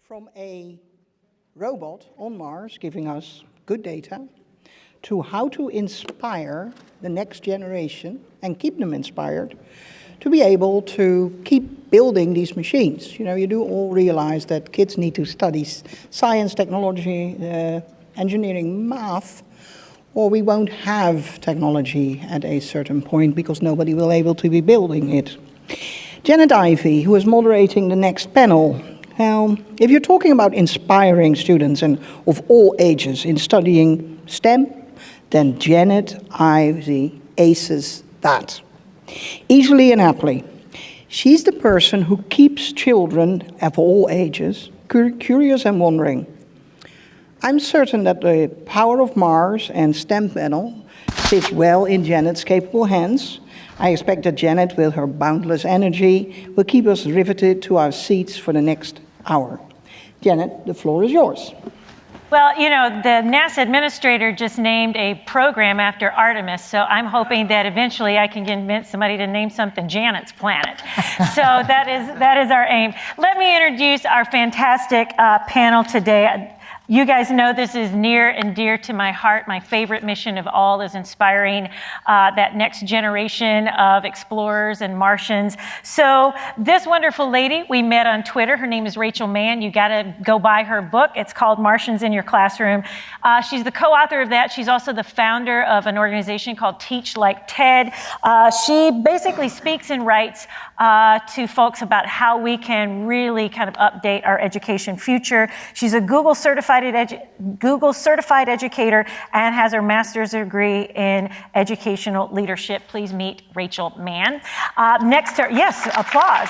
From a robot on Mars giving us good data to how to inspire the next generation and keep them inspired to be able to keep building these machines. You know, you do all realize that kids need to study science, technology, engineering, math, or we won't have technology at a certain point because nobody will be able to be building it. Janet Ivey, who is moderating the next panel. Now, if you're talking about inspiring students and of all ages in studying STEM, then Janet Ivey aces that. Easily and happily. She's the person who keeps children of all ages curious and wondering. I'm certain that the power of Mars and STEM panel sits well in Janet's capable hands. I expect that Janet, with her boundless energy, will keep us riveted to our seats for the next hour. Janet, the floor is yours. Well, you know, the NASA administrator just named a program after Artemis, so I'm hoping that eventually I can convince somebody to name something Janet's Planet. So that is our aim. Let me introduce our fantastic panel today. You guys know this is near and dear to my heart. My favorite mission of all is inspiring that next generation of explorers and Martians. So this wonderful lady, we met on Twitter. Her name is Rachael Mann. You gotta go buy her book. It's called Martians in Your Classroom. She's the co-author of that. She's also the founder of an organization called Teach Like TED. She basically speaks and writes to folks about how we can really kind of update our education future. She's a Google certified educator and has her master's degree in educational leadership. Please meet Rachael Mann. Next to her, yes, applause.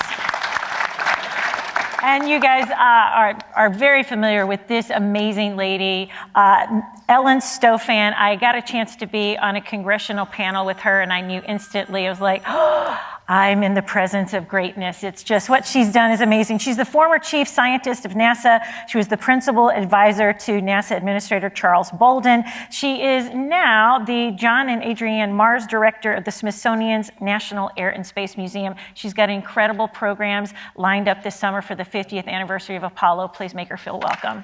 And you guys are very familiar with this amazing lady, Ellen Stofan. I got a chance to be on a congressional panel with her, and I knew instantly, I was like, oh, I'm in the presence of greatness. It's just what she's done is amazing. She's the former chief scientist of NASA. She was the principal advisor to NASA Administrator Charles Bolden. She is now the John and Adrienne Mars Director of the Smithsonian's National Air and Space Museum. She's got incredible programs lined up this summer for the 50th anniversary of Apollo. Please make her feel welcome.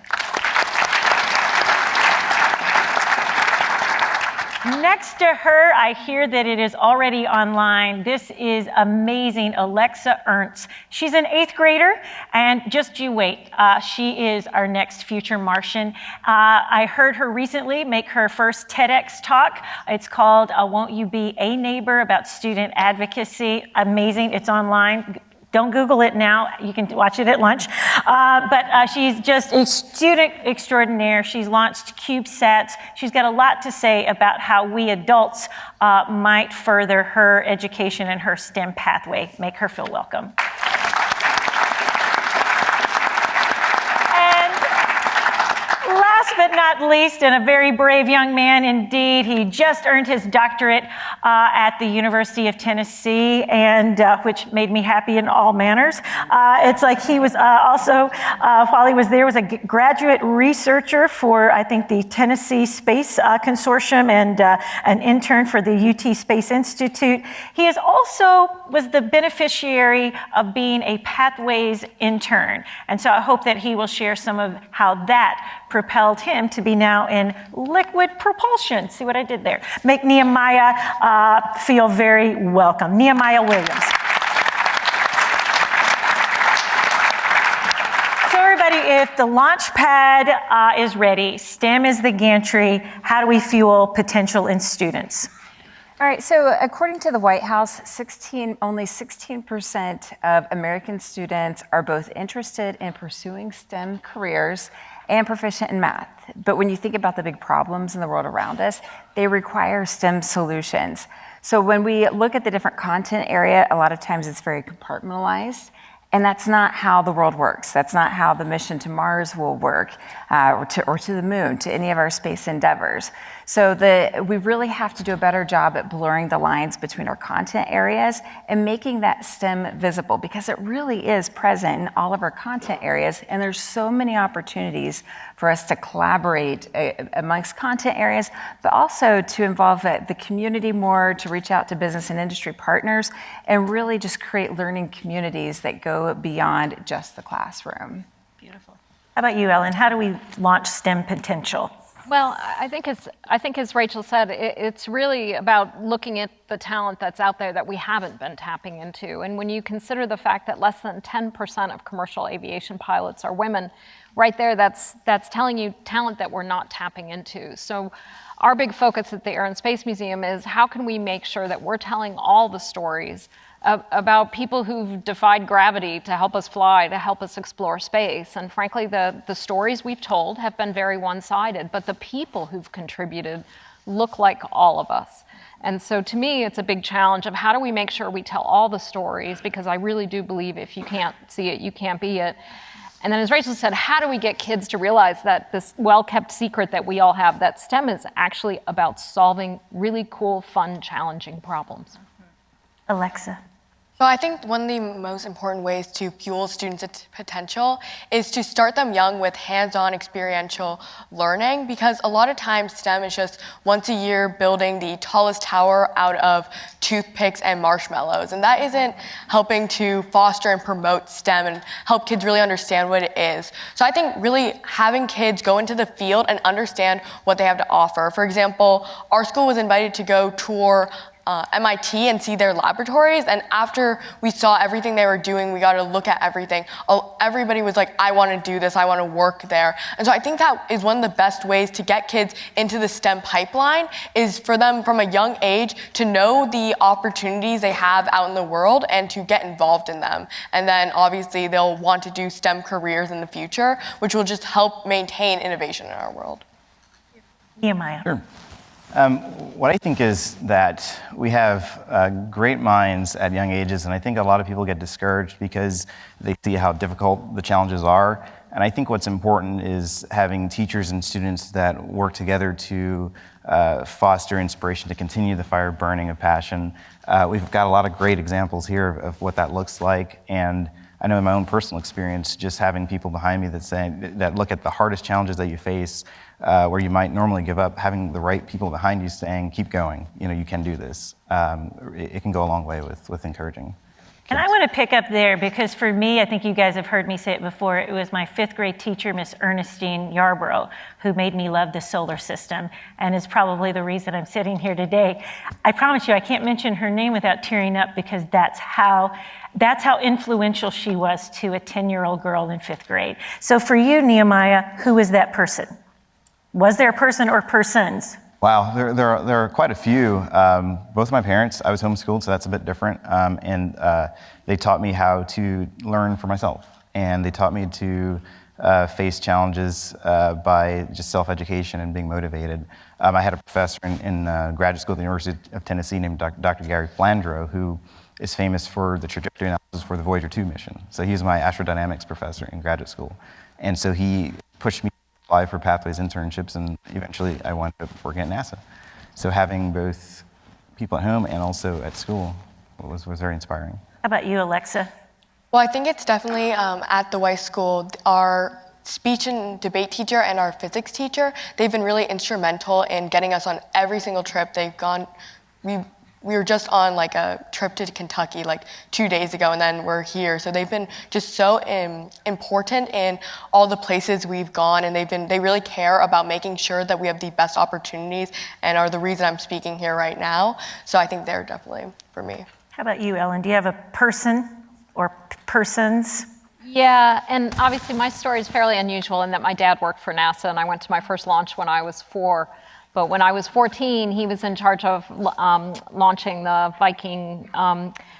Next to her, I hear that it is already online. This is amazing, Alexa Ernce. She's an 8th grader, and just you wait. She is our next future Martian. I heard her recently make her first TEDx talk. It's called Won't You Be a Neighbor, about student advocacy. Amazing, it's online. Don't Google it now. You can watch it at lunch. But she's just a student extraordinaire. She's launched CubeSats. She's got a lot to say about how we adults might further her education and her STEM pathway. Make her feel welcome. Last but not least, and a very brave young man indeed, he just earned his doctorate at the University of Tennessee, and which made me happy in all manners. It's like he was also, while he was there, was a graduate researcher for, I think, the Tennessee Space Consortium, and an intern for the UT Space Institute. He is also was the beneficiary of being a Pathways intern, and so I hope that he will share some of how that propelled him to be now in liquid propulsion. See what I did there? Make Nehemiah feel very welcome. Nehemiah Williams. So everybody, if the launch pad is ready, STEM is the gantry, how do we fuel potential in students? All right, so according to the White House, only 16% of American students are both interested in pursuing STEM careers and proficient in math. But when you think about the big problems in the world around us, they require STEM solutions. So when we look at the different content area, a lot of times it's very compartmentalized. And that's not how the world works. That's not how the mission to Mars will work, or to the moon, to any of our space endeavors. So we really have to do a better job at blurring the lines between our content areas and making that STEM visible, because it really is present in all of our content areas, and there's so many opportunities for us to collaborate amongst content areas, but also to involve the community more, to reach out to business and industry partners, and really just create learning communities that go beyond just the classroom. Beautiful. How about you, Ellen? How do we launch STEM potential? Well, I think as Rachael said, it's really about looking at the talent that's out there that we haven't been tapping into. And when you consider the fact that less than 10% of commercial aviation pilots are women, right there, that's telling you talent that we're not tapping into. So our big focus at the Air and Space Museum is how can we make sure that we're telling all the stories about people who've defied gravity to help us fly, to help us explore space. And frankly, the stories we've told have been very one-sided, but the people who've contributed look like all of us. And so to me, it's a big challenge of how do we make sure we tell all the stories, because I really do believe if you can't see it, you can't be it. And then as Rachael said, how do we get kids to realize that this well-kept secret that we all have, that STEM is actually about solving really cool, fun, challenging problems? Alexa. So I think one of the most important ways to fuel students' potential is to start them young with hands-on experiential learning, because a lot of times STEM is just once a year building the tallest tower out of toothpicks and marshmallows, and that isn't helping to foster and promote STEM and help kids really understand what it is. So I think really having kids go into the field and understand what they have to offer. For example, our school was invited to go tour MIT and see their laboratories, and after we saw everything they were doing, we got to look at everything. Everybody was like, I want to do this, I want to work there. And so I think that is one of the best ways to get kids into the STEM pipeline, is for them from a young age to know the opportunities they have out in the world and to get involved in them. And then obviously they'll want to do STEM careers in the future, which will just help maintain innovation in our world. Nehemiah. Sure. What I think is that we have great minds at young ages, and I think a lot of people get discouraged because they see how difficult the challenges are. And I think what's important is having teachers and students that work together to foster inspiration, to continue the fire burning of passion. We've got a lot of great examples here of what that looks like, and I know in my own personal experience, just having people behind me that look at the hardest challenges that you face, where you might normally give up, having the right people behind you saying, keep going, you can do this. It can go a long way with encouraging. And I want to pick up there because for me, I think you guys have heard me say it before, it was my 5th grade teacher, Miss Ernestine Yarborough, who made me love the solar system and is probably the reason I'm sitting here today. I promise you, I can't mention her name without tearing up because that's how influential she was to a 10-year-old girl in 5th grade. So for you, Nehemiah, who is that person? Was there a person or persons? Wow, there are quite a few. Both my parents, I was homeschooled, so that's a bit different. And they taught me how to learn for myself. And they taught me to face challenges by just self-education and being motivated. I had a professor in graduate school at the University of Tennessee named Dr. Gary Flandreau, who is famous for the trajectory analysis for the Voyager 2 mission. So he was my astrodynamics professor in graduate school. And so he pushed me apply for Pathways internships, and eventually I wound up working at NASA. So having both people at home and also at school was very inspiring. How about you, Alexa? Well, I think it's definitely at the Weiss School, our speech and debate teacher and our physics teacher, they've been really instrumental in getting us on every single trip they've gone. We were just on like a trip to Kentucky like 2 days ago, and then we're here. So they've been just so important in all the places we've gone, and they really care about making sure that we have the best opportunities and are the reason I'm speaking here right now. So I think they're definitely for me. How about you, Ellen? Do you have a person or persons? Yeah, and obviously my story is fairly unusual in that my dad worked for NASA, and I went to my first launch when I was 4. But when I was 14, he was in charge of launching the Viking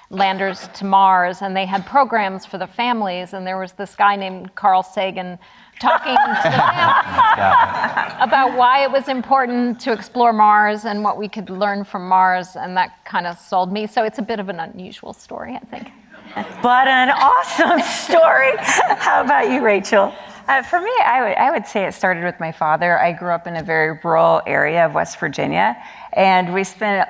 landers to Mars, and they had programs for the families, and there was this guy named Carl Sagan talking to the families about why it was important to explore Mars and what we could learn from Mars, and that kind of sold me. So it's a bit of an unusual story, I think. But an awesome story. How about you, Rachael? For me, I would say it started with my father. I grew up in a very rural area of West Virginia, and we spent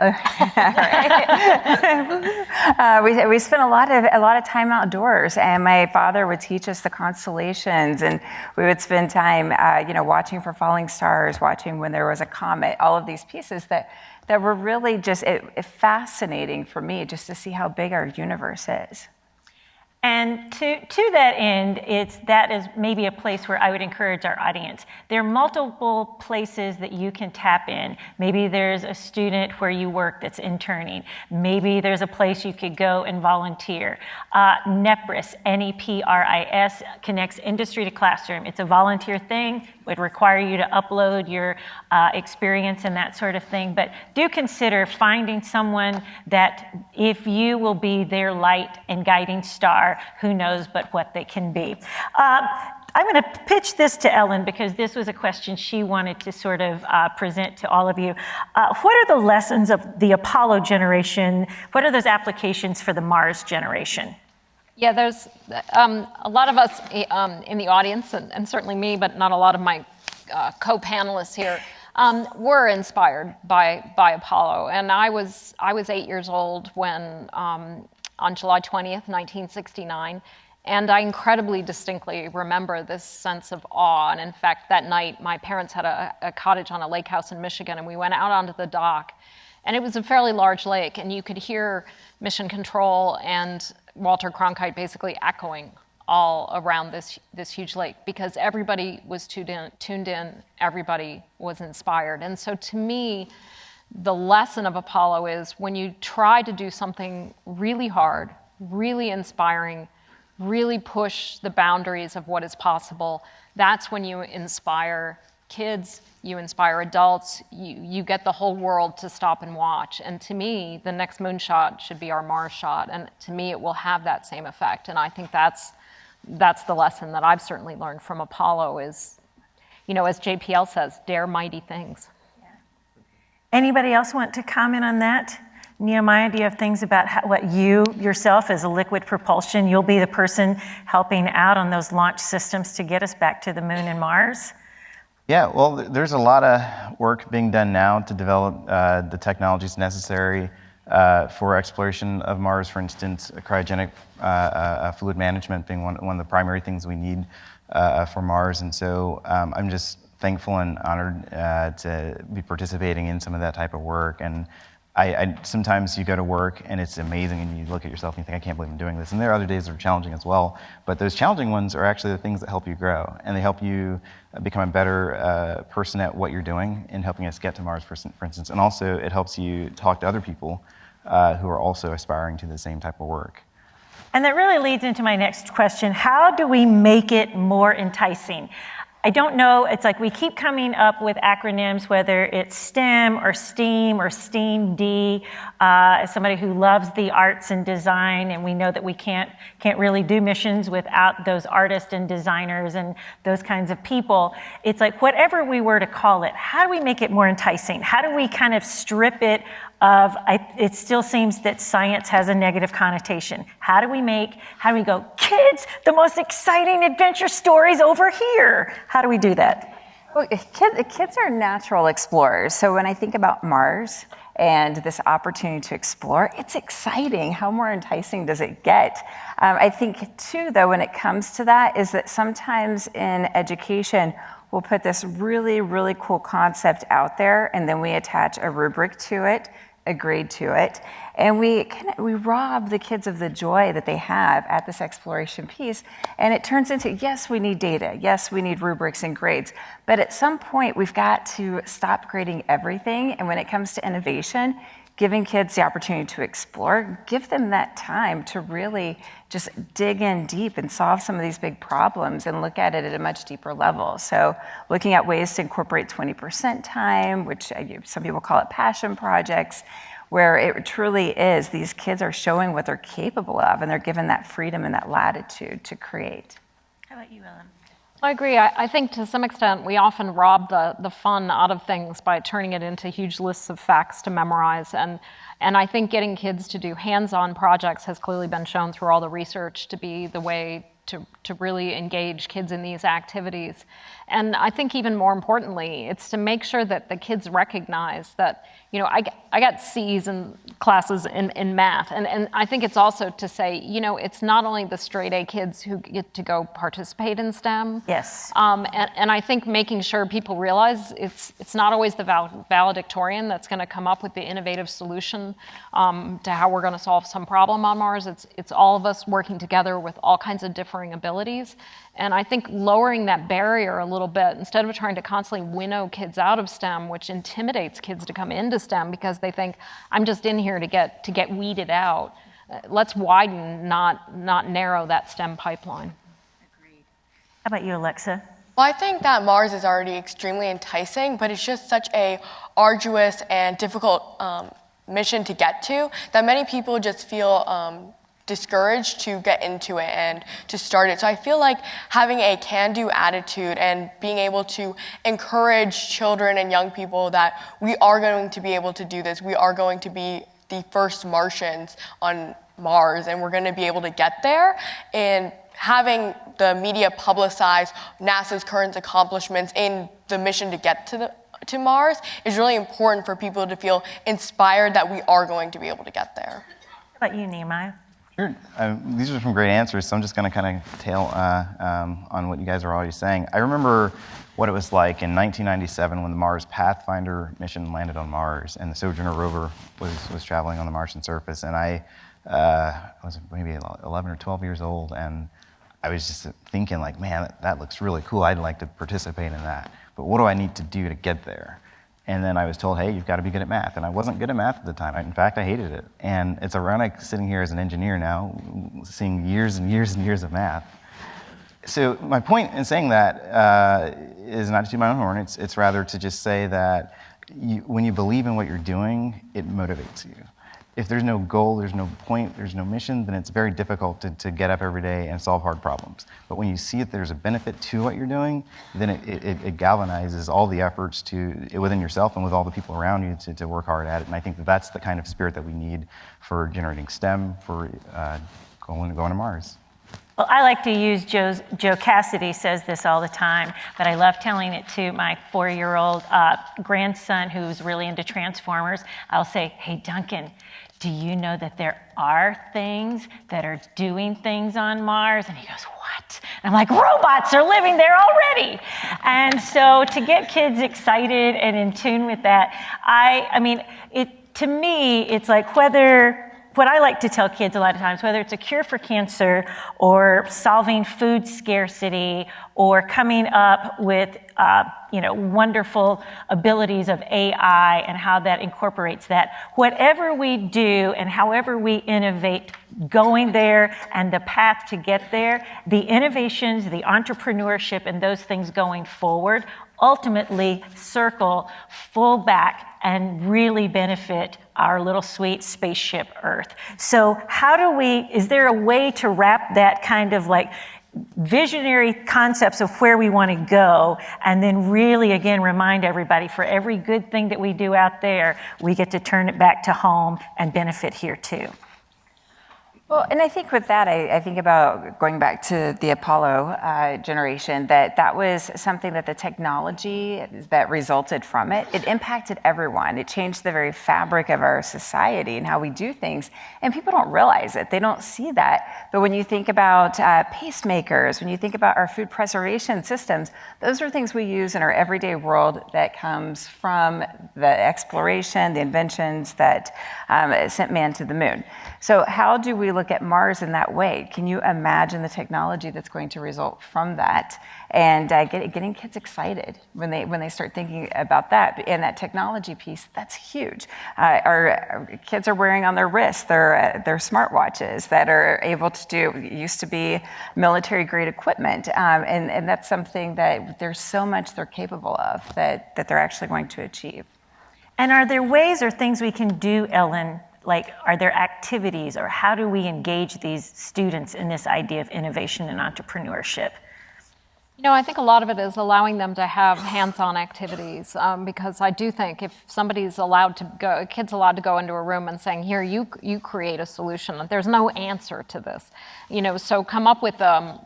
we spent a lot of time outdoors. And my father would teach us the constellations, and we would spend time, watching for falling stars, watching when there was a comet. All of these pieces that were really just fascinating for me, just to see how big our universe is. And to that end, that is maybe a place where I would encourage our audience. There are multiple places that you can tap in. Maybe there's a student where you work that's interning. Maybe there's a place you could go and volunteer. NEPRIS, NEPRIS, connects industry to classroom. It's a volunteer thing. It would require you to upload your experience and that sort of thing. But do consider finding someone that, if you will be their light and guiding star, who knows but what they can be. I'm going to pitch this to Ellen because this was a question she wanted to sort of present to all of you. What are the lessons of the Apollo generation? What are those applications for the Mars generation? Yeah, there's a lot of us in the audience, and certainly me, but not a lot of my co-panelists here, were inspired by Apollo. And I was 8 years old when, on July 20th, 1969, and I incredibly distinctly remember this sense of awe. And in fact, that night, my parents had a cottage on a lake house in Michigan, and we went out onto the dock. And it was a fairly large lake, and you could hear Mission Control and Walter Cronkite basically echoing all around this huge lake, because everybody was tuned in, everybody was inspired. And so to me, the lesson of Apollo is when you try to do something really hard, really inspiring, really push the boundaries of what is possible, that's when you inspire kids, you inspire adults, you get the whole world to stop and watch. And to me, the next moonshot should be our Mars shot. And to me, it will have that same effect. And I think that's the lesson that I've certainly learned from Apollo is, as JPL says, dare mighty things. Anybody else want to comment on that? Nehemiah, do you have things about what you yourself as a liquid propulsion, you'll be the person helping out on those launch systems to get us back to the moon and Mars? Yeah, well, there's a lot of work being done now to develop the technologies necessary for exploration of Mars. For instance, cryogenic fluid management being one of the primary things we need for Mars. And so I'm just thankful and honored to be participating in some of that type of work. And I sometimes you go to work and it's amazing and you look at yourself and you think, I can't believe I'm doing this. And there are other days that are challenging as well. But those challenging ones are actually the things that help you grow. And they help you become a better person at what you're doing in helping us get to Mars, for instance. And also it helps you talk to other people who are also aspiring to the same type of work. And that really leads into my next question. How do we make it more enticing? I don't know, it's like we keep coming up with acronyms, whether it's STEM or STEAM or STEAM-D. As somebody who loves the arts and design, and we know that we can't really do missions without those artists and designers and those kinds of people. It's like whatever we were to call it, how do we make it more enticing? How do we kind of strip it of, it still seems that science has a negative connotation. How do we go, kids, the most exciting adventure stories over here? How do we do that? Well, kids are natural explorers. So when I think about Mars and this opportunity to explore, it's exciting. How more enticing does it get? I think too, though, when it comes to that, is that sometimes in education, we'll put this really, really cool concept out there, and then we attach a rubric to it, a grade to it, and we rob the kids of the joy that they have at this exploration piece, and it turns into, yes, we need data, yes, we need rubrics and grades, but at some point we've got to stop grading everything, and when it comes to innovation, giving kids the opportunity to explore, give them that time to really just dig in deep and solve some of these big problems and look at it at a much deeper level. So looking at ways to incorporate 20% time, which some people call it passion projects, where it truly is, these kids are showing what they're capable of and they're given that freedom and that latitude to create. How about you, Ellen? I agree. I think to some extent we often rob the fun out of things by turning it into huge lists of facts to memorize. And I think getting kids to do hands-on projects has clearly been shown through all the research to be the way to really engage kids in these activities. And I think even more importantly, it's to make sure that the kids recognize that, you know, I got C's in classes in math. And I think it's also to say, you know, it's not only the straight A kids who get to go participate in STEM. Yes. And I think making sure people realize it's not always the valedictorian that's going to come up with the innovative solution to how we're going to solve some problem on Mars. It's all of us working together with all kinds of differing abilities. And I think lowering that barrier a little bit, instead of trying to constantly winnow kids out of STEM, which intimidates kids to come into STEM because they think, I'm just in here to get weeded out. Let's widen, not narrow that STEM pipeline. Agreed. How about you, Alexa? Well, I think that Mars is already extremely enticing, but it's just such a arduous and difficult mission to get to that many people just feel discouraged to get into it and to start it. So I feel like having a can-do attitude and being able to encourage children and young people that we are going to be able to do this. We are going to be the first Martians on Mars, and we're going to be able to get there. And having the media publicize NASA's current accomplishments in the mission to get to Mars is really important for people to feel inspired that we are going to be able to get there. How about you, Nehemiah? Sure. These are some great answers, so I'm just going to kind of tail on what you guys are already saying. I remember what it was like in 1997 when the Mars Pathfinder mission landed on Mars and the Sojourner rover was traveling on the Martian surface. And I was maybe 11 or 12 years old, and I was just thinking, like, man, that looks really cool. I'd like to participate in that. But what do I need to do to get there? And then I was told, hey, you've got to be good at math. And I wasn't good at math at the time. In fact, I hated it. And it's ironic sitting here as an engineer now, seeing years and years and years of math. So my point in saying that is not to toot my own horn. It's rather to just say that when you believe in what you're doing, it motivates you. If there's no goal, there's no point, there's no mission, then it's very difficult to get up every day and solve hard problems. But when you see that there's a benefit to what you're doing, then it galvanizes all the efforts within yourself and with all the people around you to work hard at it. And I think that's the kind of spirit that we need for generating STEM, for going to Mars. Well, I like to use Joe Cassidy says this all the time, but I love telling it to my 4-year-old grandson who's really into Transformers. I'll say, hey, Duncan, do you know that there are things that are doing things on Mars? And he goes, what? And I'm like, robots are living there already. And so to get kids excited and in tune with that, to me, it's like what I like to tell kids a lot of times, whether it's a cure for cancer or solving food scarcity or coming up with wonderful abilities of AI and how that incorporates that. Whatever we do and however we innovate, going there and the path to get there, the innovations, the entrepreneurship, and those things going forward ultimately circle full back and really benefit our little sweet spaceship Earth. So is there a way to wrap that kind of like visionary concepts of where we want to go and then really again remind everybody for every good thing that we do out there, we get to turn it back to home and benefit here too? Well, and I think with that, I think about going back to the Apollo generation, that was something that the technology that resulted from it impacted everyone. It changed the very fabric of our society and how we do things. And people don't realize it. They don't see that. But when you think about pacemakers, when you think about our food preservation systems, those are things we use in our everyday world that comes from the exploration, the inventions that sent man to the moon. So how do we look at Mars in that way? Can you imagine the technology that's going to result from that? And getting kids excited when they start thinking about that. And that technology piece, that's huge. Our kids are wearing on their wrists their smartwatches that are able to do, used to be military grade equipment. And that's something that there's so much they're capable of that they're actually going to achieve. And are there ways or things we can do, Ellen, like are there activities or how do we engage these students in this idea of innovation and entrepreneurship? I think a lot of it is allowing them to have hands-on activities, because I do think if somebody's allowed to go, a kid's allowed to go into a room and saying, here, you create a solution. There's no answer to this. So come up with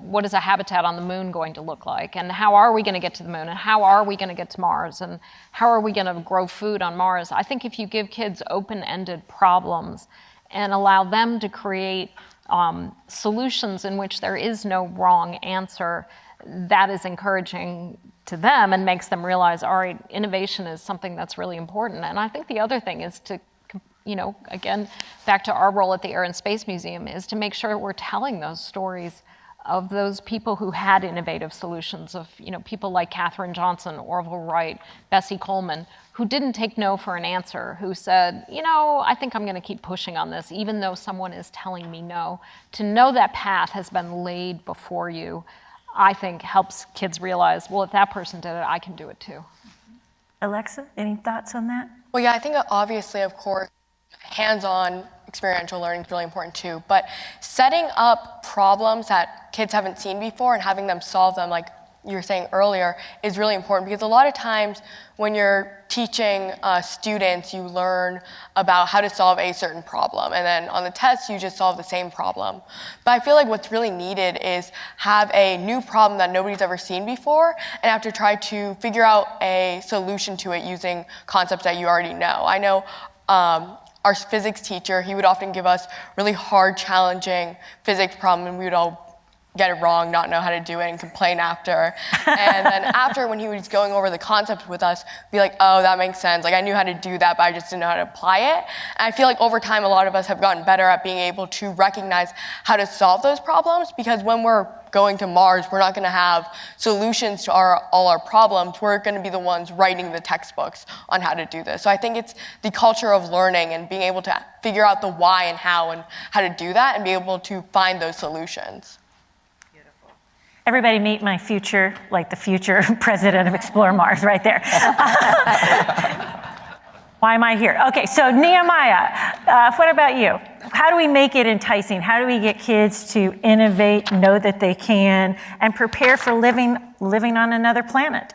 what is a habitat on the moon going to look like, and how are we going to get to the moon, and how are we going to get to Mars, and how are we going to grow food on Mars? I think if you give kids open-ended problems and allow them to create solutions in which there is no wrong answer, that is encouraging to them and makes them realize, all right, innovation is something that's really important. And I think the other thing is to, again, back to our role at the Air and Space Museum, is to make sure we're telling those stories of those people who had innovative solutions, of people like Katherine Johnson, Orville Wright, Bessie Coleman, who didn't take no for an answer, who said, I think I'm going to keep pushing on this, even though someone is telling me no. To know that path has been laid before you, I think helps kids realize, well, if that person did it, I can do it too. Alexa, any thoughts on that? Well, yeah, I think obviously, of course, hands-on experiential learning is really important too, but setting up problems that kids haven't seen before and having them solve them, like you were saying earlier, is really important, because a lot of times when you're teaching students, you learn about how to solve a certain problem, and then on the test you just solve the same problem. But I feel like what's really needed is have a new problem that nobody's ever seen before and have to try to figure out a solution to it using concepts that you already know. I know our physics teacher, he would often give us really hard, challenging physics problems, and we would all get it wrong, not know how to do it, and complain after. And then after, when he was going over the concept with us, be like, oh, that makes sense. Like, I knew how to do that, but I just didn't know how to apply it. And I feel like over time, a lot of us have gotten better at being able to recognize how to solve those problems, because when we're going to Mars, we're not going to have solutions to all our problems. We're going to be the ones writing the textbooks on how to do this. So I think it's the culture of learning and being able to figure out the why and how to do that and be able to find those solutions. Everybody meet my future, the future president of Explore Mars right there. Why am I here? Okay, so Nehemiah, what about you? How do we make it enticing? How do we get kids to innovate, know that they can, and prepare for living on another planet?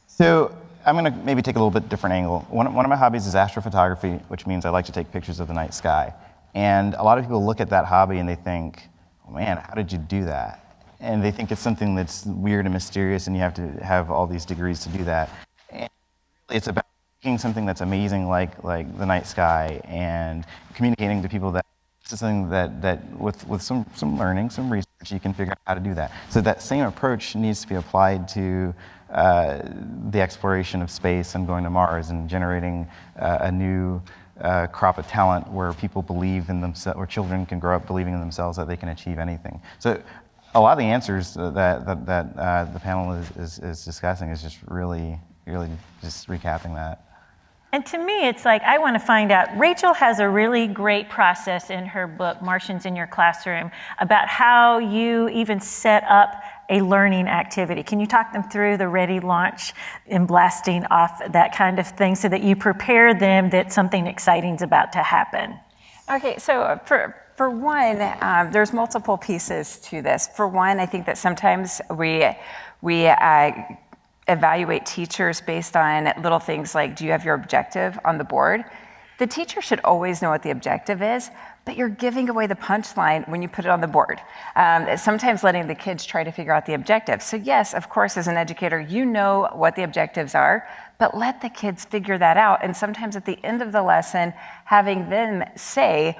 So I'm going to maybe take a little bit different angle. One of my hobbies is astrophotography, which means I like to take pictures of the night sky. And a lot of people look at that hobby and they think, oh man, how did you do that? And they think it's something that's weird and mysterious and you have to have all these degrees to do that. And it's about making something that's amazing like the night sky and communicating to people that this is something that with some learning, some research, you can figure out how to do that. So that same approach needs to be applied to the exploration of space and going to Mars and generating a new crop of talent where people believe in themselves, where children can grow up believing in themselves that they can achieve anything. So a lot of the answers that the panel is discussing is just really just recapping that. And to me, it's like, I want to find out, Rachael has a really great process in her book, Martians in Your Classroom, about how you even set up a learning activity. Can you talk them through the ready launch and blasting off, that kind of thing, so that you prepare them that something exciting is about to happen? Okay, so for one, there's multiple pieces to this. For one, I think that sometimes we evaluate teachers based on little things like, do you have your objective on the board? The teacher should always know what the objective is, but you're giving away the punchline when you put it on the board. Sometimes letting the kids try to figure out the objective. So yes, of course, as an educator, you know what the objectives are, but let the kids figure that out. And sometimes at the end of the lesson, having them say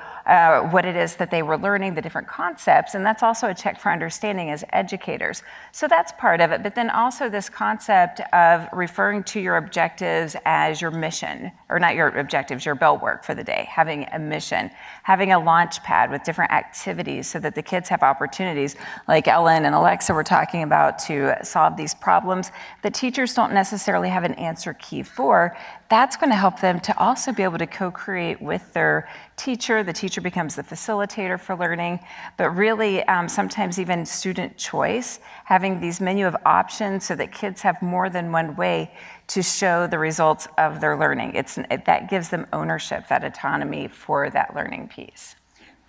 what it is that they were learning, the different concepts, and that's also a check for understanding as educators. So that's part of it, but then also this concept of referring to your objectives as your mission, or not your objectives, your bell work for the day, having a mission, having a launch pad with different activities so that the kids have opportunities, like Ellen and Alexa were talking about, to solve these problems that teachers don't necessarily have an answer key for. That's going to help them to also be able to co-create with their teacher. The teacher becomes the facilitator for learning, but really sometimes even student choice, having these menu of options so that kids have more than one way to show the results of their learning. That gives them ownership, that autonomy for that learning piece.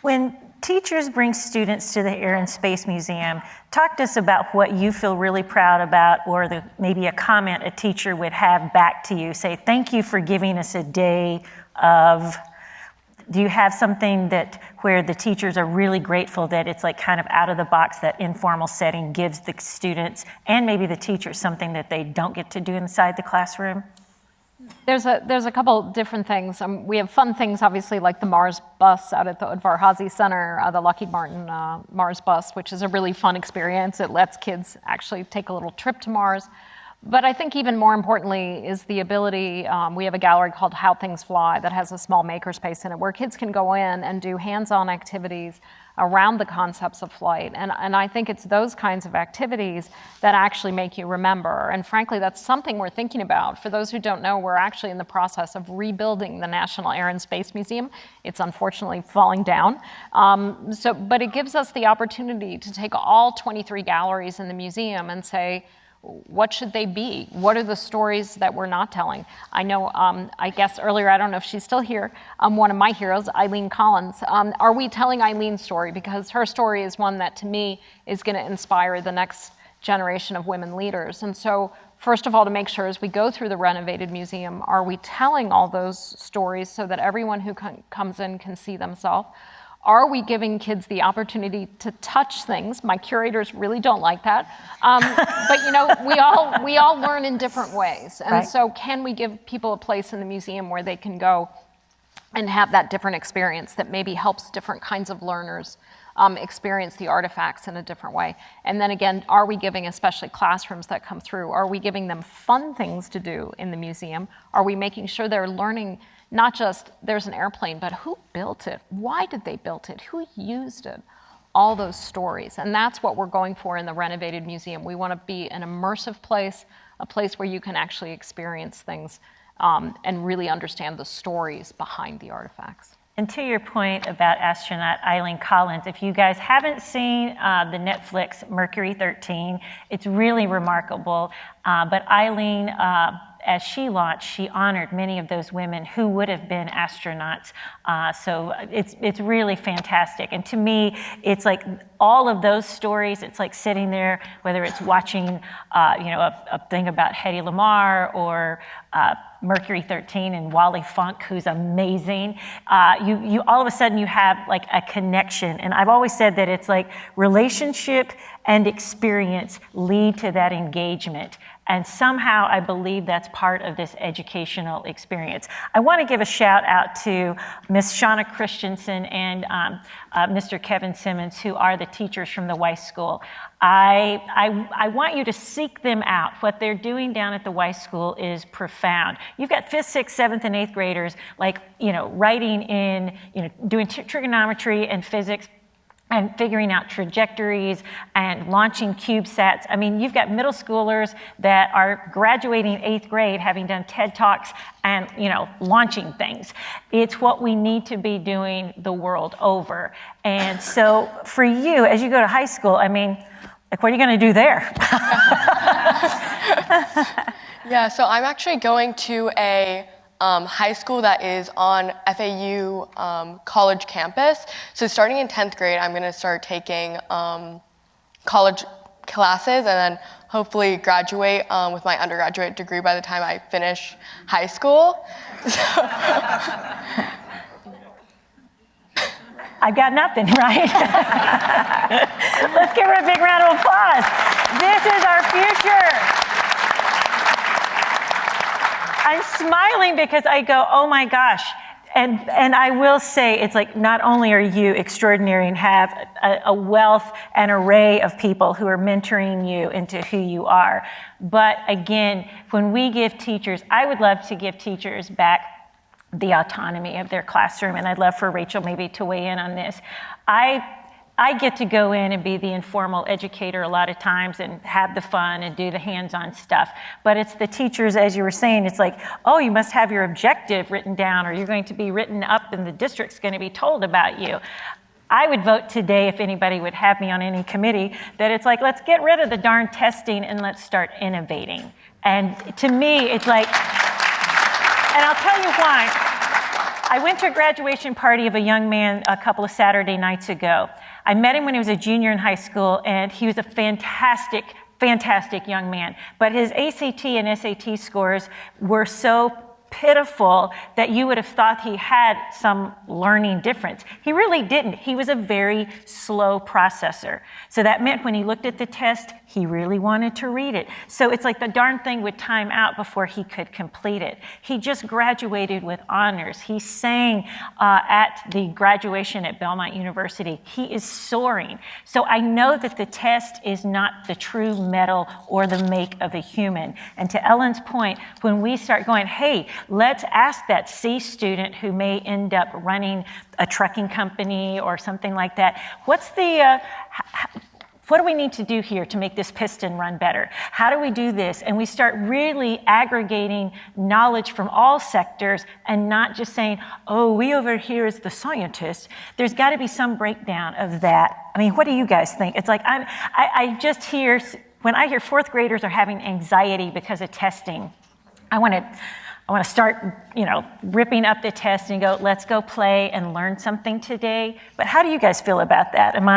When teachers bring students to the Air and Space Museum, talk to us about what you feel really proud about, or maybe a comment a teacher would have back to you. Say, thank you for giving us a day of... Do you have something where the teachers are really grateful that it's like kind of out of the box, that informal setting gives the students and maybe the teachers something that they don't get to do inside the classroom? There's a couple different things. We have fun things, obviously, like the Mars bus out at the Udvar-Hazy Center, the Lockheed Martin Mars bus, which is a really fun experience. It lets kids actually take a little trip to Mars. But I think even more importantly is the ability, we have a gallery called How Things Fly that has a small makerspace in it where kids can go in and do hands-on activities around the concepts of flight. And I think it's those kinds of activities that actually make you remember. And frankly, that's something we're thinking about. For those who don't know, we're actually in the process of rebuilding the National Air and Space Museum. It's unfortunately falling down. But it gives us the opportunity to take all 23 galleries in the museum and say, what should they be? What are the stories that we're not telling? I know, I guess earlier, I don't know if she's still here, one of my heroes, Eileen Collins. Are we telling Eileen's story? Because her story is one that, to me, is going to inspire the next generation of women leaders. And so, first of all, to make sure as we go through the renovated museum, are we telling all those stories so that everyone who comes in can see themselves? Are we giving kids the opportunity to touch things? My curators really don't like that. But you know, we all learn in different ways. And Right. So can we give people a place in the museum where they can go and have that different experience that maybe helps different kinds of learners experience the artifacts in a different way? And then again, are we giving, especially classrooms that come through, are we giving them fun things to do in the museum? Are we making sure they're learning not just there's an airplane, but who built it? Why did they build it? Who used it? All those stories. And that's what we're going for in the renovated museum. We want to be an immersive place, a place where you can actually experience things and really understand the stories behind the artifacts. And to your point about astronaut Eileen Collins, if you guys haven't seen the Netflix Mercury 13, it's really remarkable. But Eileen, as she launched, she honored many of those women who would have been astronauts. So it's really fantastic. And to me, it's like all of those stories, it's like sitting there, whether it's watching a thing about Hedy Lamarr or Mercury 13 and Wally Funk, who's amazing. You all of a sudden you have like a connection. And I've always said that it's like relationship and experience lead to that engagement. And somehow I believe that's part of this educational experience. I want to give a shout out to Miss Shauna Christensen and Mr. Kevin Simmons, who are the teachers from the Weiss School. I want you to seek them out. What they're doing down at the Weiss School is profound. You've got 5th, 6th, 7th, and 8th graders, like, writing in, doing trigonometry and physics, and figuring out trajectories and launching CubeSats. I mean, you've got middle schoolers that are graduating 8th grade, having done TED Talks and, launching things. It's what we need to be doing the world over. And so for you, as you go to high school, I mean, like, what are you going to do there? Yeah, so I'm actually going to a high school that is on FAU college campus. So starting in 10th grade, I'm going to start taking college classes and then hopefully graduate with my undergraduate degree by the time I finish high school. I've got nothing, right? Let's give her a big round of applause. This is our future. I'm smiling because I go, oh my gosh. And I will say, it's like, not only are you extraordinary and have a wealth and array of people who are mentoring you into who you are, but again, when we give teachers, I would love to give teachers back the autonomy of their classroom, and I'd love for Rachael maybe to weigh in on this. I get to go in and be the informal educator a lot of times and have the fun and do the hands-on stuff. But it's the teachers, as you were saying, it's like, oh, you must have your objective written down or you're going to be written up and the district's going to be told about you. I would vote today, if anybody would have me on any committee, that it's like, let's get rid of the darn testing and let's start innovating. And to me, it's like, and I'll tell you why. I went to a graduation party of a young man a couple of Saturday nights ago. I met him when he was a junior in high school, and he was a fantastic young man. But his ACT and SAT scores were so pitiful that you would have thought he had some learning difference. He really didn't. He was a very slow processor. So that meant when he looked at the test, he really wanted to read it. So it's like the darn thing would time out before he could complete it. He just graduated with honors. He sang at the graduation at Belmont University. He is soaring. So I know that the test is not the true metal or the make of a human. And to Ellen's point, when we start going, hey, let's ask that C student who may end up running a trucking company or something like that, what do we need to do here to make this piston run better? How do we do this? And we start really aggregating knowledge from all sectors and not just saying, oh, we over here is the scientist. There's got to be some breakdown of that. I mean, what do you guys think? It's like I just hear, when I hear fourth graders are having anxiety because of testing, I want to start, ripping up the test and go, let's go play and learn something today. But how do you guys feel about that? Am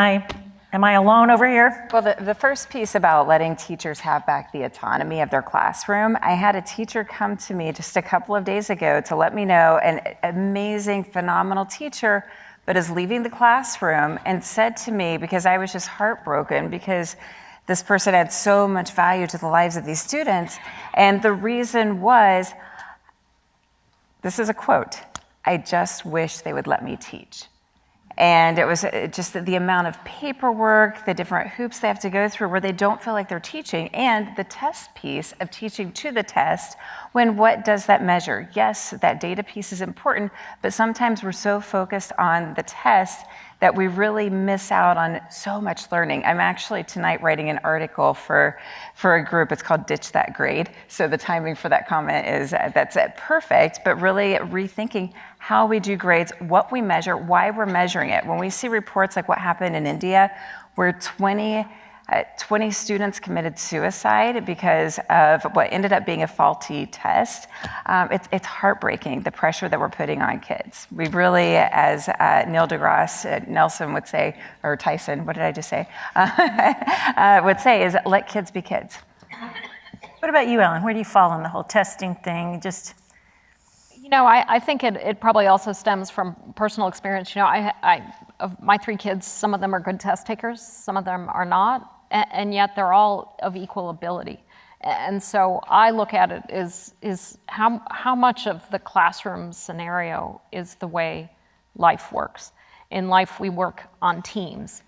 I alone over here? Well, the first piece about letting teachers have back the autonomy of their classroom, I had a teacher come to me just a couple of days ago to let me know, an amazing, phenomenal teacher, but is leaving the classroom, and said to me, because I was just heartbroken, because this person had so much value to the lives of these students, and the reason was, this is a quote, "I just wish they would let me teach." And it was just the amount of paperwork, the different hoops they have to go through where they don't feel like they're teaching, and the test piece of teaching to the test, when what does that measure? Yes, that data piece is important, but sometimes we're so focused on the test that we really miss out on so much learning. I'm actually tonight writing an article for a group. It's called Ditch That Grade. So the timing for that comment is that's perfect, but really rethinking how we do grades, what we measure, why we're measuring it. When we see reports like what happened in India, where 20 students committed suicide because of what ended up being a faulty test, it's heartbreaking, the pressure that we're putting on kids. We really, as Neil deGrasse Nelson would say, or Tyson, what did I just say? Would say is let kids be kids. What about you, Ellen? Where do you fall on the whole testing thing? I think it probably also stems from personal experience. Of my 3 kids, some of them are good test takers, some of them are not, and yet they're all of equal ability. And so I look at it is how much of the classroom scenario is the way life works. In life, we work on teams.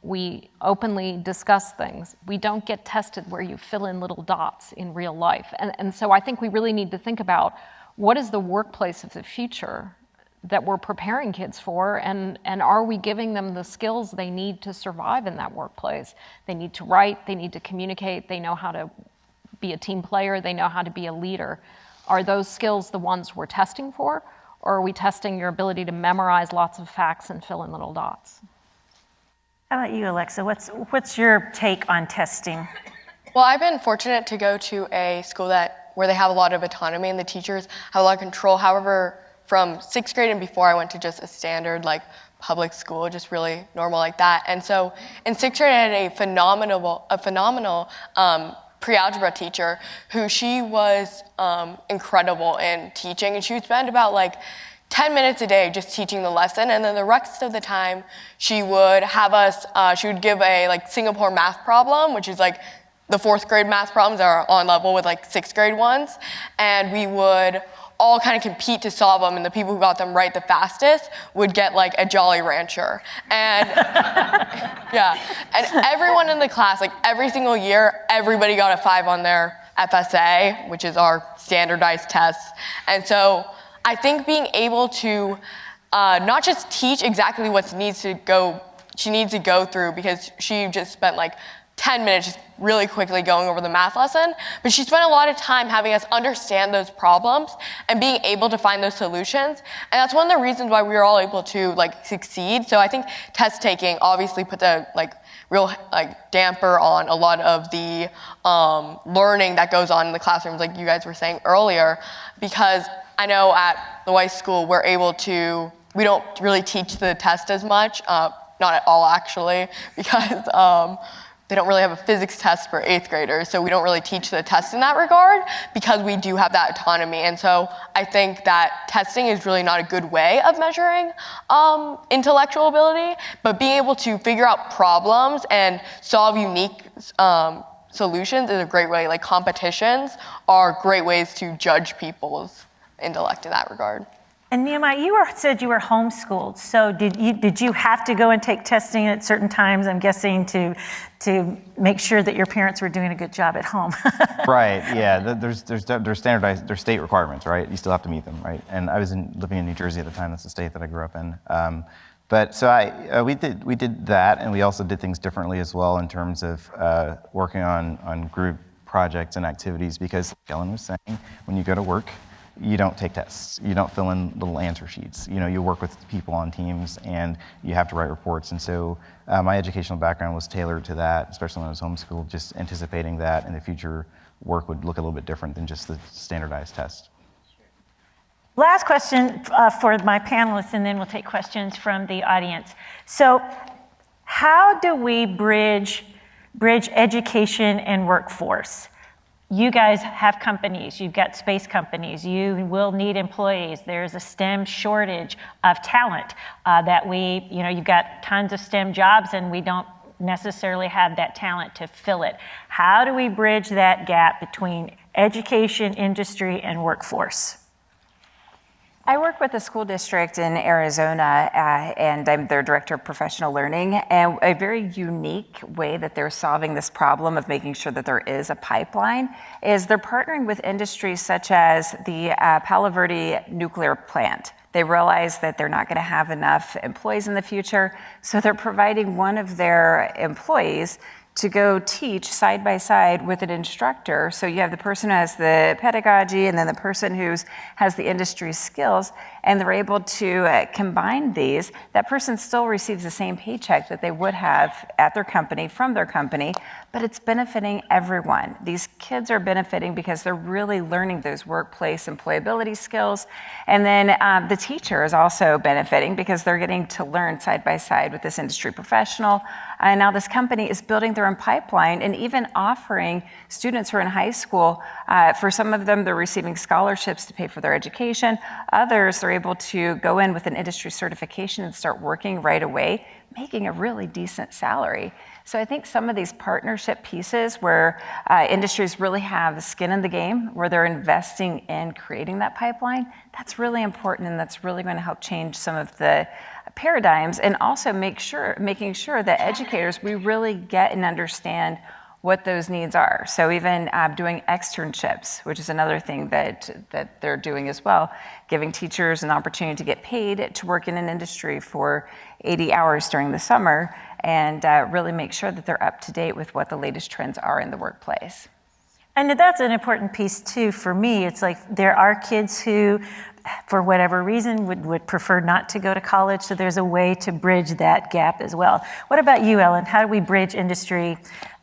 We openly discuss things. We don't get tested where you fill in little dots in real life. And so I think we really need to think about what is the workplace of the future that we're preparing kids for, and are we giving them the skills they need to survive in that workplace? They need to write, they need to communicate, they know how to be a team player, they know how to be a leader. Are those skills the ones we're testing for, or are we testing your ability to memorize lots of facts and fill in little dots? How about you, Alexa? What's your take on testing? Well, I've been fortunate to go to a school where they have a lot of autonomy and the teachers have a lot of control. However, from 6th grade and before, I went to just a standard public school, just really normal like that. And so in 6th grade, I had a phenomenal pre-algebra teacher who she was incredible in teaching, and she would spend about 10 minutes a day just teaching the lesson, and then the rest of the time she would have us, she would give a Singapore math problem, which is the 4th grade math problems are on level with 6th grade ones, and we would all kind of compete to solve them, and the people who got them right the fastest would get a Jolly Rancher. And yeah, and everyone in the class, every single year, everybody got a 5 on their FSA, which is our standardized tests. And so I think being able to not just teach exactly what she needs to go through, because she just spent 10 minutes just really quickly going over the math lesson, but she spent a lot of time having us understand those problems and being able to find those solutions. And that's one of the reasons why we were all able to succeed. So I think test taking obviously puts a real damper on a lot of the learning that goes on in the classrooms, like you guys were saying earlier, because I know at the Weiss School, we don't really teach the test as much, not at all actually, because they don't really have a physics test for 8th graders, so we don't really teach the test in that regard because we do have that autonomy. And so I think that testing is really not a good way of measuring intellectual ability, but being able to figure out problems and solve unique solutions is a great way. Like competitions are great ways to judge people's intellect in that regard. And Nehemiah, you said you were homeschooled. So did you have to go and take testing at certain times? I'm guessing to make sure that your parents were doing a good job at home. Right. Yeah. There's standardized. There's state requirements, right? You still have to meet them, right? And I was living in New Jersey at the time. That's the state that I grew up in. But so we did that, and we also did things differently as well in terms of working on group projects and activities. Because like Ellen was saying, when you go to work, you don't take tests. You don't fill in little answer sheets. You work with people on teams, and you have to write reports. And so my educational background was tailored to that, especially when I was homeschooled, just anticipating that in the future work would look a little bit different than just the standardized test. Last question for my panelists, and then we'll take questions from the audience. So how do we bridge education and workforce? You guys have companies, you've got space companies, you will need employees. There's a STEM shortage of talent that you've got tons of STEM jobs and we don't necessarily have that talent to fill it. How do we bridge that gap between education, industry, and workforce? I work with a school district in Arizona, and I'm their director of professional learning. And a very unique way that they're solving this problem of making sure that there is a pipeline is they're partnering with industries such as the Palo Verde nuclear plant. They realize that they're not going to have enough employees in the future, so they're providing one of their employees to go teach side by side with an instructor. So you have the person who has the pedagogy and then the person who has the industry skills, and they're able to combine these. That person still receives the same paycheck that they would have at their company from their company, but it's benefiting everyone. These kids are benefiting because they're really learning those workplace employability skills. And then the teacher is also benefiting because they're getting to learn side by side with this industry professional. And now this company is building their own pipeline and even offering students who are in high school, for some of them, they're receiving scholarships to pay for their education. Others, they're able to go in with an industry certification and start working right away, making a really decent salary. So I think some of these partnership pieces where industries really have skin in the game, where they're investing in creating that pipeline, that's really important, and that's really going to help change some of the paradigms, and also making sure that educators, we really get and understand what those needs are. So even doing externships, which is another thing that they're doing as well, giving teachers an opportunity to get paid to work in an industry for 80 hours during the summer, and really make sure that they're up to date with what the latest trends are in the workplace. And that's an important piece too for me. It's like there are kids who, for whatever reason, would prefer not to go to college, so there's a way to bridge that gap as well. What about you, Ellen? How do we bridge industry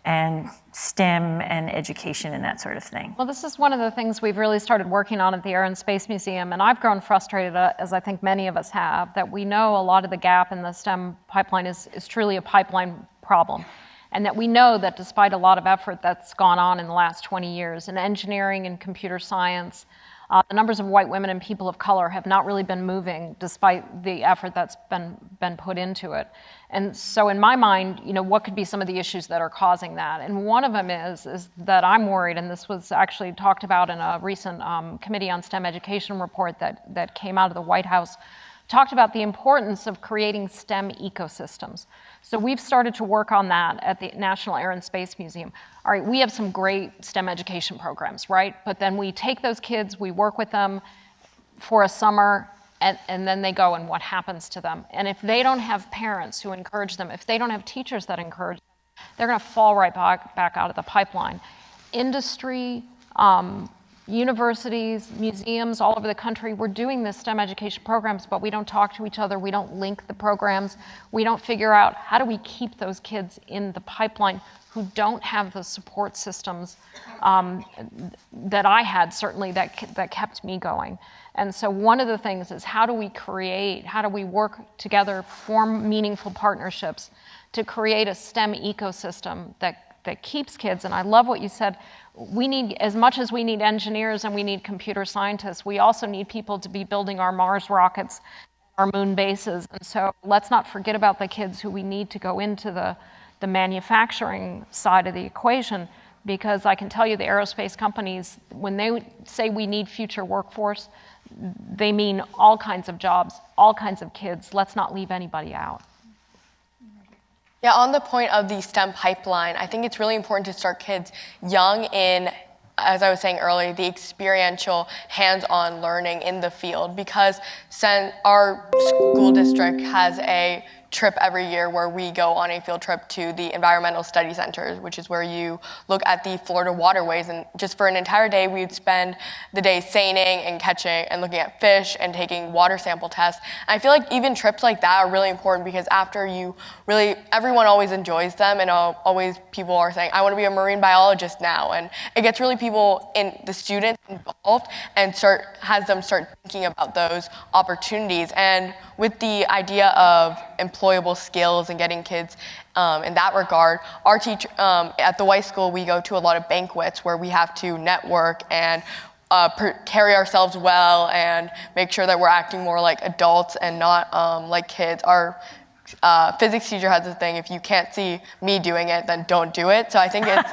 and STEM and education and that sort of thing? Well, this is one of the things we've really started working on at the Air and Space Museum, and I've grown frustrated, as I think many of us have, that we know a lot of the gap in the STEM pipeline is truly a pipeline problem. And that we know that despite a lot of effort that's gone on in the last 20 years in engineering and computer science, the numbers of white women and people of color have not really been moving despite the effort that's been put into it. And so in my mind, what could be some of the issues that are causing that? And one of them is that I'm worried, and this was actually talked about in a recent Committee on STEM Education report that came out of the White House, talked about the importance of creating STEM ecosystems. So we've started to work on that at the National Air and Space Museum. All right, we have some great STEM education programs, right? But then we take those kids, we work with them for a summer, and then they go, and what happens to them? And if they don't have parents who encourage them, if they don't have teachers that encourage them, they're gonna fall right back out of the pipeline. Industry, universities, museums all over the country, we're doing this STEM education programs, but we don't talk to each other, we don't link the programs, we don't figure out how do we keep those kids in the pipeline who don't have the support systems that I had, certainly, that kept me going. And so one of the things is how do we work together, form meaningful partnerships to create a STEM ecosystem that keeps kids. And I love what you said. We need, as much as we need engineers and we need computer scientists, we also need people to be building our Mars rockets, our moon bases. And so let's not forget about the kids who we need to go into the manufacturing side of the equation, because I can tell you the aerospace companies, when they say we need future workforce, they mean all kinds of jobs, all kinds of kids. Let's not leave anybody out. Yeah, on the point of the STEM pipeline, I think it's really important to start kids young in, as I was saying earlier, the experiential hands-on learning in the field, because our school district has a trip every year where we go on a field trip to the Environmental Study Center, which is where you look at the Florida waterways. And just for an entire day, we'd spend the day seining and catching and looking at fish and taking water sample tests. And I feel like even trips like that are really important, because after everyone always enjoys them, and always people are saying, I want to be a marine biologist now. And it gets really the students involved and has them start thinking about those opportunities. And with the idea of employable skills and getting kids in that regard, our teacher at the Weiss School, we go to a lot of banquets where we have to network and carry ourselves well and make sure that we're acting more like adults and not like kids. Our physics teacher has a thing: if you can't see me doing it, then don't do it. So I think it's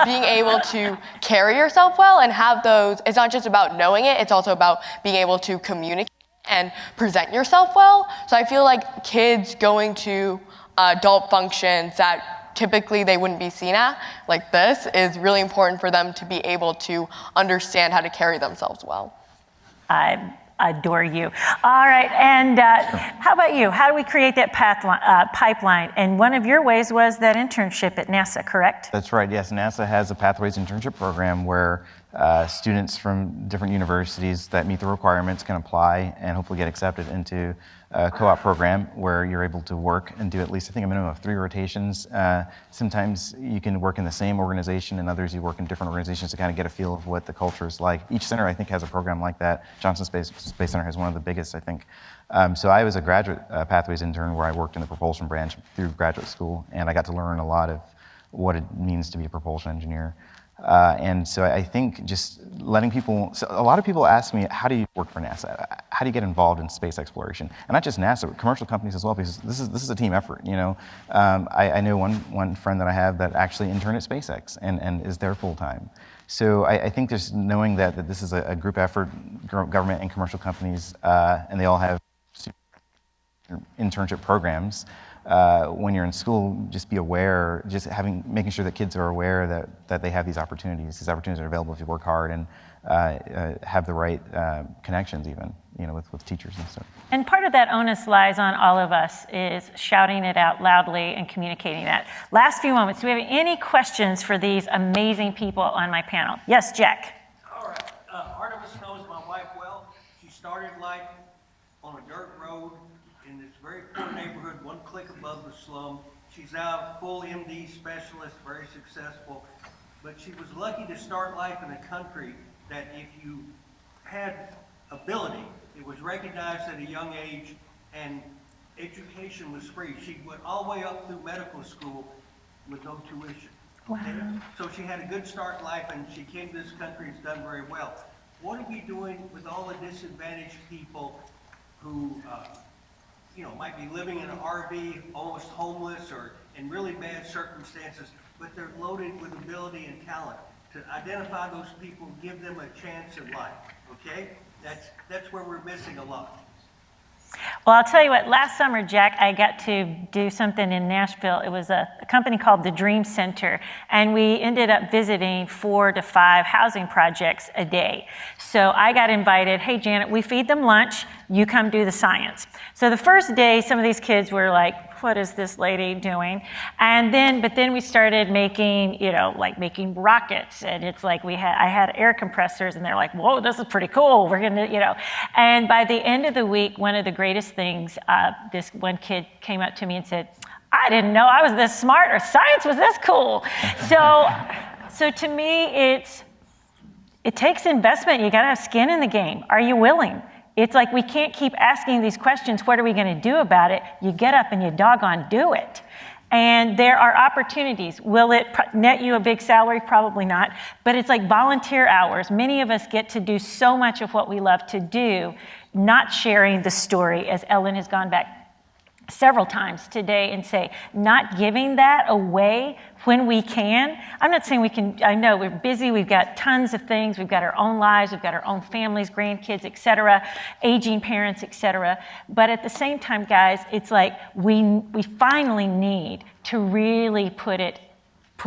being able to carry yourself well and have those. It's not just about knowing it; it's also about being able to communicate and present yourself well. So I feel like kids going to adult functions that typically they wouldn't be seen at, like this, is really important for them to be able to understand how to carry themselves well. I adore you. All right, and how about you? How do we create that pipeline? And one of your ways was that internship at NASA, correct? That's right, yes. NASA has a Pathways internship program where students from different universities that meet the requirements can apply and hopefully get accepted into a co-op program where you're able to work and do at least, I think, a minimum of 3 rotations. Sometimes you can work in the same organization, and others you work in different organizations to kind of get a feel of what the culture is like. Each center, I think, has a program like that. Johnson Space Center has one of the biggest, I think. So I was a graduate Pathways intern where I worked in the propulsion branch through graduate school, and I got to learn a lot of what it means to be a propulsion engineer. And so I think just letting people, so a lot of people ask me, how do you work for NASA? How do you get involved in space exploration? And not just NASA, but commercial companies as well, because this is a team effort, you know. I know one friend that I have that actually interned at SpaceX and is there full time. So I think just knowing that this is a group effort, government and commercial companies, and they all have internship programs. When you're in school, just be aware, making sure that kids are aware that they have these opportunities. These opportunities are available if you work hard and have the right connections, even, you know, with teachers and stuff. And part of that onus lies on all of us, is shouting it out loudly and communicating that. Last few moments, do we have any questions for these amazing people on my panel? Yes, Jack. All right. Artemis knows my wife well. She started life on a dirt road in this very poor neighborhood, one click above the slum. She's now a full MD specialist, very successful. But she was lucky to start life in a country that if you had ability, it was recognized at a young age, and education was free. She went all the way up through medical school with no tuition. Wow. So she had a good start in life, and she came to this country and has done very well. What are we doing with all the disadvantaged people who might be living in an RV, almost homeless, or in really bad circumstances, but they're loaded with ability and talent? To identify those people, give them a chance in life, okay? That's where we're missing a lot. Well, I'll tell you what, last summer, Jack, I got to do something in Nashville. It was a company called the Dream Center, and we ended up visiting 4 to 5 housing projects a day. So I got invited, hey, Janet, we feed them lunch, you come do the science. So the first day, some of these kids were like what is this lady doing? But then we started making, making rockets. And it's like I had air compressors and they're like, whoa, this is pretty cool. We're gonna, And by the end of the week, one of the greatest things, this one kid came up to me and said, I didn't know I was this smart or science was this cool. So to me, it takes investment. You gotta have skin in the game. Are you willing? It's like we can't keep asking these questions, what are we gonna do about it? You get up and you doggone do it. And there are opportunities. Will it net you a big salary? Probably not. But it's like volunteer hours. Many of us get to do so much of what we love to do, not sharing the story, as Ellen has gone back several times today and say, not giving that away when we can. I'm not saying we can, I know we're busy, we've got tons of things, we've got our own lives, we've got our own families, grandkids, et cetera, aging parents, et cetera. But at the same time, guys, it's like we finally need to really put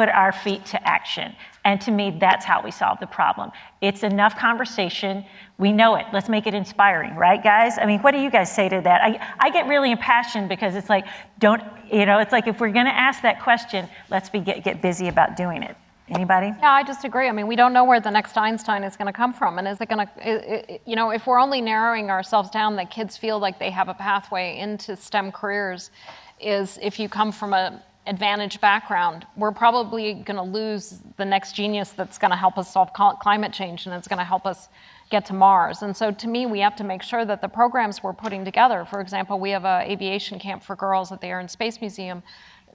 our feet to action. And to me, that's how we solve the problem. It's enough conversation. We know it. Let's make it inspiring, right, guys? I mean, what do you guys say to that? I get really impassioned because it's like, it's like if we're going to ask that question, let's get busy about doing it. Anybody? Yeah, I just agree. I mean, we don't know where the next Einstein is going to come from. And is it going to, if we're only narrowing ourselves down that kids feel like they have a pathway into STEM careers, is if you come from a advantaged background, we're probably going to lose the next genius that's going to help us solve climate change and it's going to help us get to Mars. And so to me, we have to make sure that the programs we're putting together, for example, we have an aviation camp for girls at the Air and Space Museum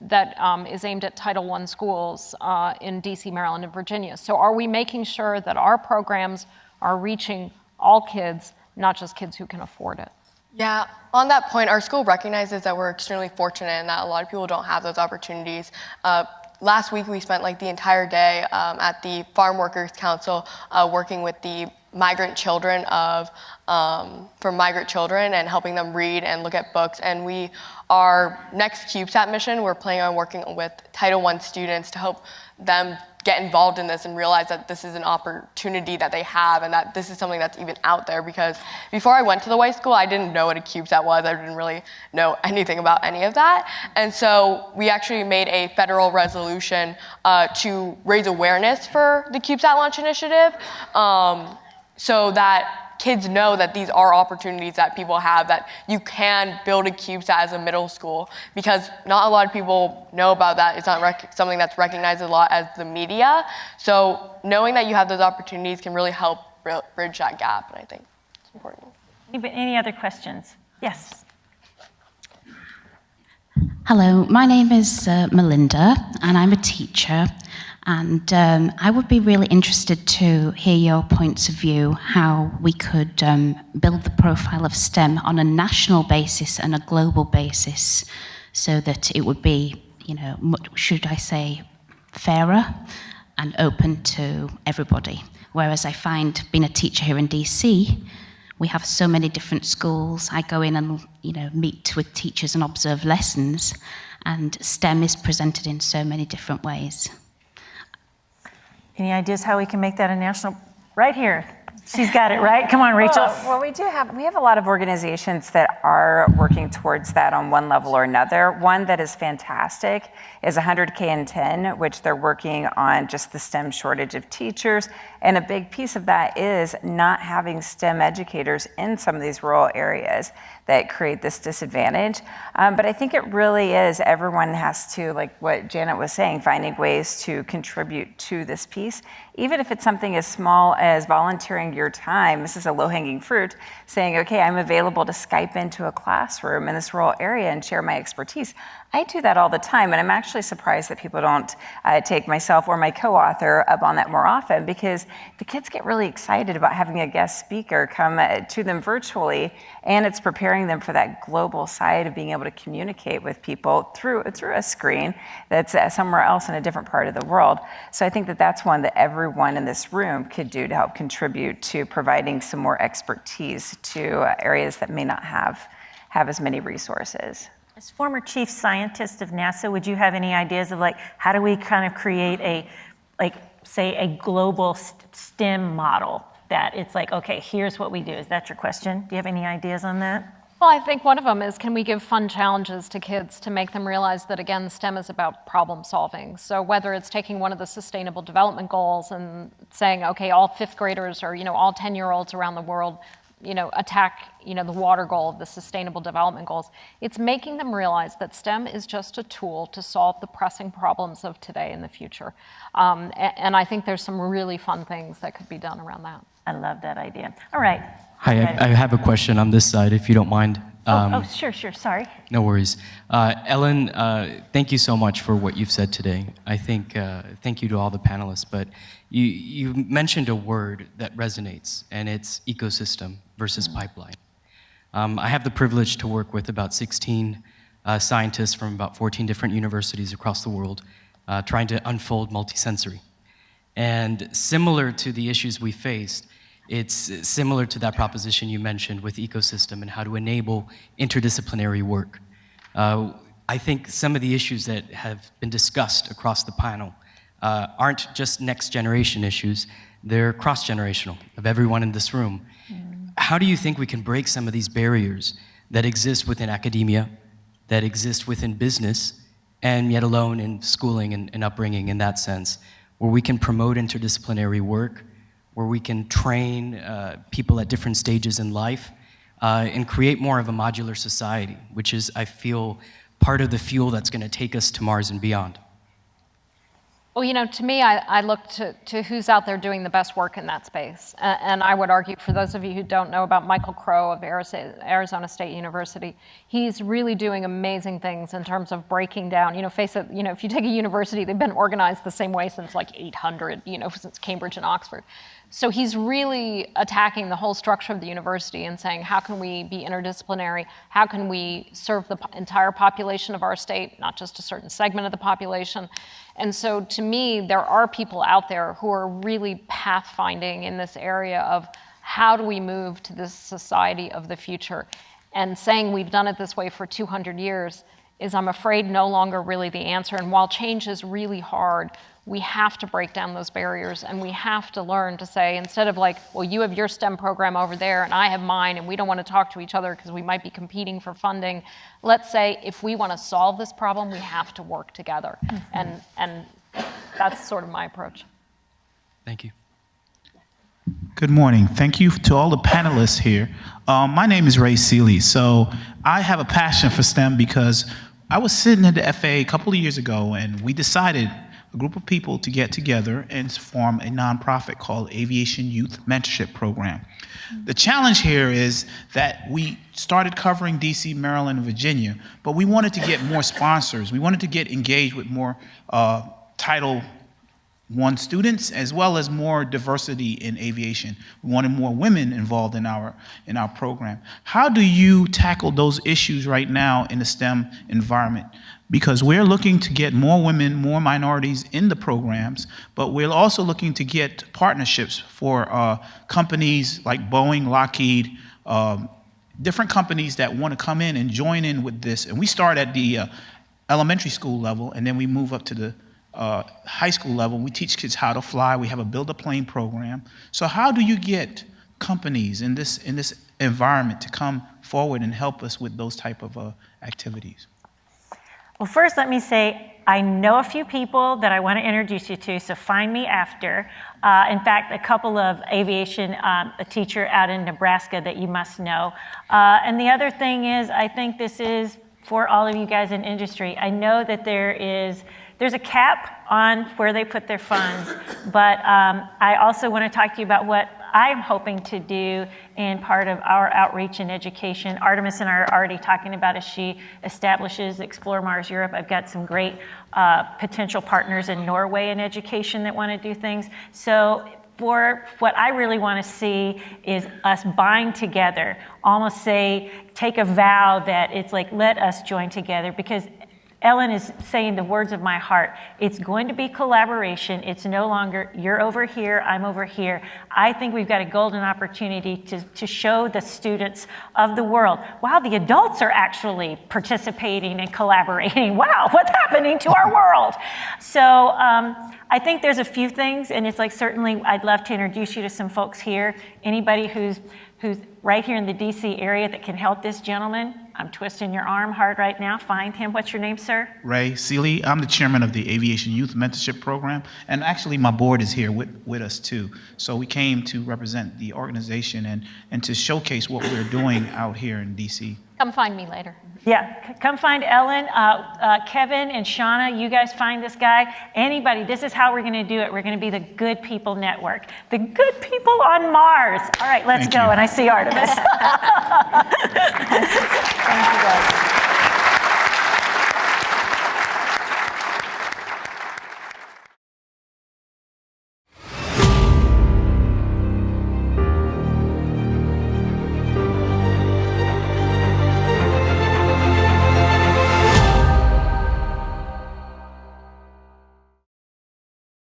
that is aimed at Title I schools in DC, Maryland, and Virginia. So are we making sure that our programs are reaching all kids, not just kids who can afford it? Yeah, on that point, our school recognizes that we're extremely fortunate and that a lot of people don't have those opportunities. Last week, we spent the entire day at the Farm Workers Council working with the migrant children for migrant children and helping them read and look at books. And our next CubeSat mission, we're planning on working with Title I students to help them get involved in this and realize that this is an opportunity that they have and that this is something that's even out there. Because before I went to the Weiss school, I didn't know what a CubeSat was. I didn't really know anything about any of that. And so we actually made a federal resolution to raise awareness for the CubeSat Launch initiative so that kids know that these are opportunities that people have, that you can build a CubeSat as a middle school, because not a lot of people know about that. It's not something that's recognized a lot as the media. So knowing that you have those opportunities can really help bridge that gap, and I think it's important. Any other questions? Yes. Hello, my name is Melinda, and I'm a teacher. And I would be really interested to hear your points of view, how we could build the profile of STEM on a national basis and a global basis so that it would be, should I say, fairer and open to everybody. Whereas I find, being a teacher here in DC, we have so many different schools. I go in and, meet with teachers and observe lessons, and STEM is presented in so many different ways. Any ideas how we can make that a national? Right here. She's got it, right? Come on, Rachael. Well, we have a lot of organizations that are working towards that on one level or another. One that is fantastic is 100K in 10, which they're working on just the STEM shortage of teachers. And a big piece of that is not having STEM educators in some of these rural areas that create this disadvantage. But I think it really is, everyone has to, like what Janet was saying, finding ways to contribute to this piece. Even if it's something as small as volunteering your time, this is a low-hanging fruit, saying, okay, I'm available to Skype into a classroom in this rural area and share my expertise. I do that all the time, and I'm actually surprised that people don't take myself or my co-author up on that more often, because the kids get really excited about having a guest speaker come to them virtually, and it's preparing them for that global side of being able to communicate with people through a screen that's somewhere else in a different part of the world. So I think that that's one that everyone in this room could do to help contribute to providing some more expertise to areas that may not have as many resources. As former chief scientist of NASA, would you have any ideas of how do we kind of create a global STEM model that it's okay, here's what we do? Is that your question? Do you have any ideas on that? Well, I think one of them is, can we give fun challenges to kids to make them realize that, again, STEM is about problem solving. So whether it's taking one of the Sustainable Development Goals and saying, okay, all fifth graders or, all 10-year-olds around the world, attack, the water goal of the Sustainable Development Goals. It's making them realize that STEM is just a tool to solve the pressing problems of today and the future. And I think there's some really fun things that could be done around that. I love that idea. All right. Hi, I have a question on this side, if you don't mind. Sure, sorry. No worries. Ellen, thank you so much for what you've said today. I think, thank you to all the panelists, but you mentioned a word that resonates, and it's ecosystem versus pipeline. I have the privilege to work with about 16 scientists from about 14 different universities across the world, trying to unfold multisensory. And similar to the issues we faced, it's similar to that proposition you mentioned with ecosystem and how to enable interdisciplinary work. I think some of the issues that have been discussed across the panel aren't just next generation issues, they're cross-generational of everyone in this room. How do you think we can break some of these barriers that exist within academia, that exist within business, and yet alone in schooling and upbringing in that sense, where we can promote interdisciplinary work, where we can train people at different stages in life, and create more of a modular society, which is, I feel, part of the fuel that's going to take us to Mars and beyond? Well, to me, I look to who's out there doing the best work in that space. And I would argue, for those of you who don't know about Michael Crow of Arizona State University, he's really doing amazing things in terms of breaking down, face it, if you take a university, they've been organized the same way since like 800, since Cambridge and Oxford. So he's really attacking the whole structure of the university and saying, how can we be interdisciplinary? How can we serve the entire population of our state, not just a certain segment of the population? And so to me, there are people out there who are really pathfinding in this area of how do we move to this society of the future? And saying we've done it this way for 200 years is, I'm afraid, no longer really the answer. And while change is really hard, we have to break down those barriers, and we have to learn to say, instead of like, well, you have your STEM program over there and I have mine, and we don't want to talk to each other because we might be competing for funding, let's say if we want to solve this problem, we have to work together. And that's sort of my approach. Thank you. Good morning. Thank you to all the panelists here. My name is Seeley. So I have a passion for STEM because I was sitting at the FAA a couple of years ago, and we decided, a group of people, to get together and form a nonprofit called Aviation Youth Mentorship Program. The challenge here is that we started covering DC, Maryland, and Virginia, but we wanted to get more sponsors. We wanted to get engaged with more Title I students, as well as more diversity in aviation. We wanted more women involved in our program. How do you tackle those issues right now in the STEM environment? Because we're looking to get more women, more minorities in the programs, but we're also looking to get partnerships for companies like Boeing, Lockheed, different companies that want to come in and join in with this. And we start at the elementary school level, and then we move up to the high school level. We teach kids how to fly. We have a Build a Plane program. So how do you get companies in this environment to come forward and help us with those type of activities? Well, first, let me say, I know a few people that I want to introduce you to, so find me after. In fact, a couple of aviation, a teacher out in Nebraska that you must know. And the other thing is, I think this is for all of you guys in industry. I know that there's a cap on where they put their funds, but I also want to talk to you about what I'm hoping to do in part of our outreach and education. Artemis and I are already talking about as she establishes Explore Mars Europe. I've got some great potential partners in Norway in education that want to do things. So for what I really want to see is us bind together, almost say, take a vow that it's like, let us join together, because Ellen is saying the words of my heart. It's going to be collaboration. It's no longer you're over here, I'm over here. I think we've got a golden opportunity to show the students of the world, wow, the adults are actually participating and collaborating. Wow, what's happening to our world? So I think there's a few things, and it's like, certainly I'd love to introduce you to some folks here. Anybody who's right here in the DC area that can help this gentleman, I'm twisting your arm hard right now. Find him. What's your name, sir? Ray Seeley. I'm the chairman of the Aviation Youth Mentorship Program, and actually my board is here with us too. So we came to represent the organization and to showcase what we're doing out here in DC. Come find me later. Yeah, come find Ellen, Kevin, and Shauna. You guys find this guy. Anybody, this is how we're going to do it. We're going to be the Good People Network. The good people on Mars. All right, let's go. And I see Artemis.